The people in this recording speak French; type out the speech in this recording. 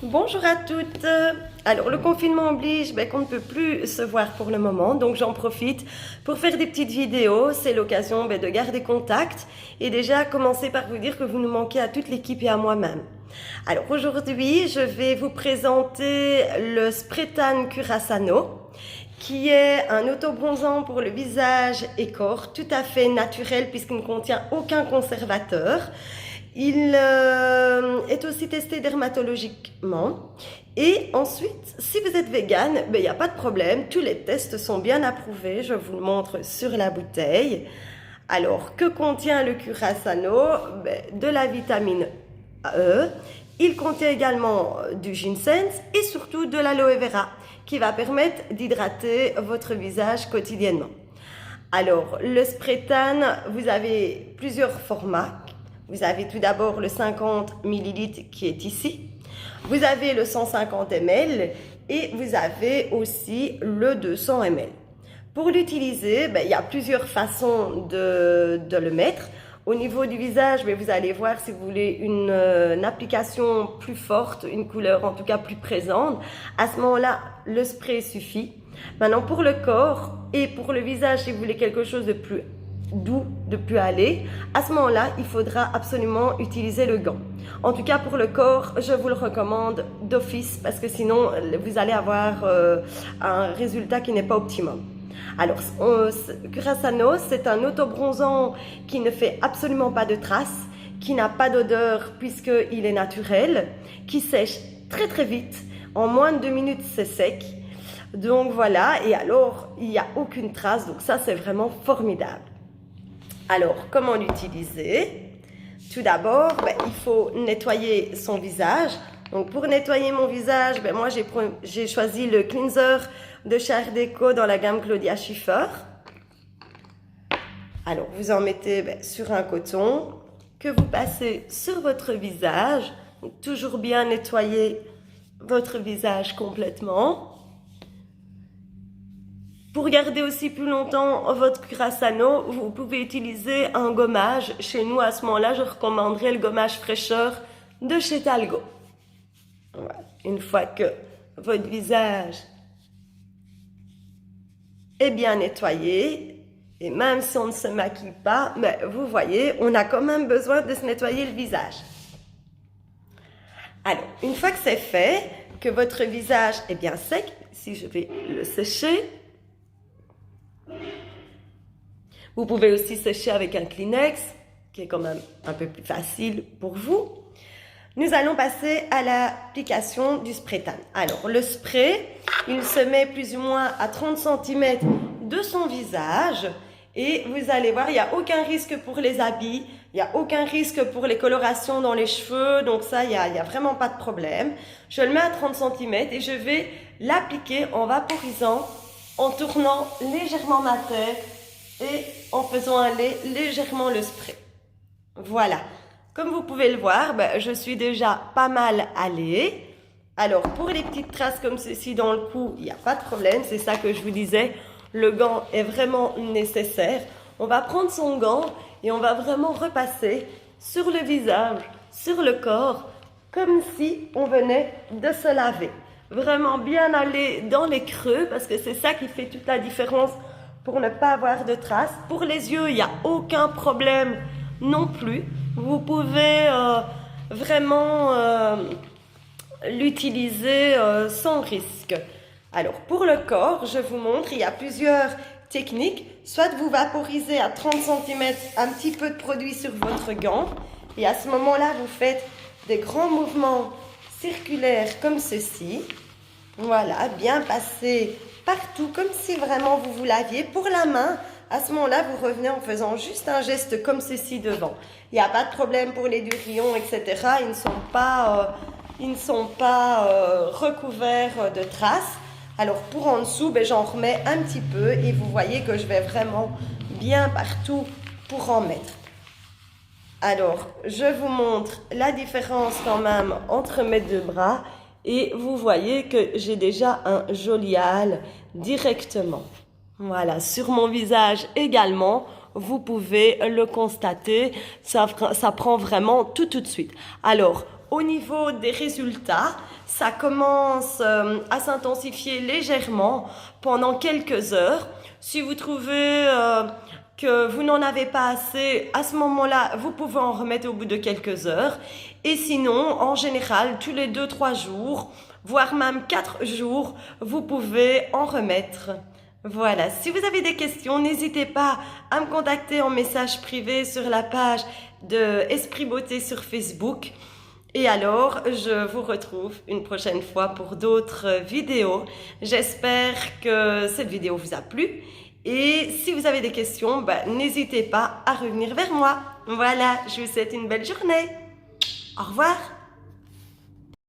Bonjour à toutes. Alors le confinement oblige qu'on ne peut plus se voir pour le moment, donc j'en profite pour faire des petites vidéos. C'est l'occasion de garder contact et déjà commencer par vous dire que vous nous manquez à toute l'équipe et à moi-même. Alors aujourd'hui, je vais vous présenter le Spretan Curaçano, qui est un autobronzant pour le visage et corps, tout à fait naturel puisqu'il ne contient aucun conservateur. Il est aussi testé dermatologiquement. Et ensuite, si vous êtes vegan, il n'y a pas de problème. Tous les tests sont bien approuvés. Je vous le montre sur la bouteille. Alors, que contient le Curaçano? De la vitamine E. Il contient également du ginseng et surtout de l'aloe vera qui va permettre d'hydrater votre visage quotidiennement. Alors, le Spretan, vous avez plusieurs formats. Vous avez tout d'abord le 50 ml qui est ici. Vous avez le 150 ml et vous avez aussi le 200 ml. Pour l'utiliser, il y a plusieurs façons de le mettre. Au niveau du visage, vous allez voir si vous voulez une application plus forte, une couleur en tout cas plus présente. À ce moment-là, le spray suffit. Maintenant, pour le corps et pour le visage, si vous voulez quelque chose de plus doux, de plus aller, à ce moment-là, il faudra absolument utiliser le gant. En tout cas, pour le corps, je vous le recommande d'office parce que sinon, vous allez avoir un résultat qui n'est pas optimum. Alors, Curaçano, c'est un autobronzant qui ne fait absolument pas de traces, qui n'a pas d'odeur puisqu'il est naturel, qui sèche très très vite. En moins de 2 minutes, c'est sec. Donc voilà, et alors, il n'y a aucune trace, donc ça, c'est vraiment formidable. Alors, comment l'utiliser? Tout d'abord, il faut nettoyer son visage. Donc, pour nettoyer mon visage, moi, j'ai choisi le cleanser de Char Déco dans la gamme Claudia Schiffer. Alors, vous en mettez sur un coton que vous passez sur votre visage. Donc, toujours bien nettoyer votre visage complètement. Pour garder aussi plus longtemps votre Curaçano, vous pouvez utiliser un gommage. Chez nous, à ce moment-là, je recommanderais le gommage fraîcheur de chez Talgo. Voilà. Une fois que votre visage est bien nettoyé, et même si on ne se maquille pas, vous voyez, on a quand même besoin de se nettoyer le visage. Alors, une fois que c'est fait, que votre visage est bien sec, si je vais le sécher, vous pouvez aussi sécher avec un Kleenex, qui est quand même un peu plus facile pour vous. Nous allons passer à l'application du Spretan. Alors, le spray, il se met plus ou moins à 30 cm de son visage. Et vous allez voir, il n'y a aucun risque pour les habits, il n'y a aucun risque pour les colorations dans les cheveux. Donc ça, il n'y a vraiment pas de problème. Je le mets à 30 cm et je vais l'appliquer en vaporisant, en tournant légèrement ma tête et en faisant aller légèrement le spray. Voilà. Comme vous pouvez le voir, je suis déjà pas mal allée. Alors, pour les petites traces comme ceci dans le cou, il n'y a pas de problème. C'est ça que je vous disais. Le gant est vraiment nécessaire. On va prendre son gant et on va vraiment repasser sur le visage, sur le corps, comme si on venait de se laver. Vraiment bien aller dans les creux parce que c'est ça qui fait toute la différence pour ne pas avoir de traces. Pour les yeux, il n'y a aucun problème non plus. Vous pouvez vraiment l'utiliser sans risque. Alors, pour le corps, je vous montre, il y a plusieurs techniques. Soit vous vaporisez à 30 cm un petit peu de produit sur votre gant. Et à ce moment-là, vous faites des grands mouvements circulaires comme ceci. Voilà, bien passer partout, comme si vraiment vous laviez. Pour la main, à ce moment-là, vous revenez en faisant juste un geste comme ceci devant. Il n'y a pas de problème pour les durillons, etc. Ils ne sont pas recouverts de traces. Alors, pour en dessous, j'en remets un petit peu et vous voyez que je vais vraiment bien partout pour en mettre. Alors, je vous montre la différence quand même entre mes deux bras et vous voyez que j'ai déjà un joli hâle directement. Voilà, sur mon visage également, vous pouvez le constater, ça prend vraiment tout de suite. Alors, au niveau des résultats, ça commence à s'intensifier légèrement pendant quelques heures. Si vous trouvez que vous n'en avez pas assez, à ce moment-là, vous pouvez en remettre au bout de quelques heures. Et sinon, en général, tous les 2-3 jours, voire même 4 jours, vous pouvez en remettre. Voilà, si vous avez des questions, n'hésitez pas à me contacter en message privé sur la page de Esprit Beauté sur Facebook. Et alors, je vous retrouve une prochaine fois pour d'autres vidéos. J'espère que cette vidéo vous a plu. Et si vous avez des questions, n'hésitez pas à revenir vers moi. Voilà, je vous souhaite une belle journée. Au revoir.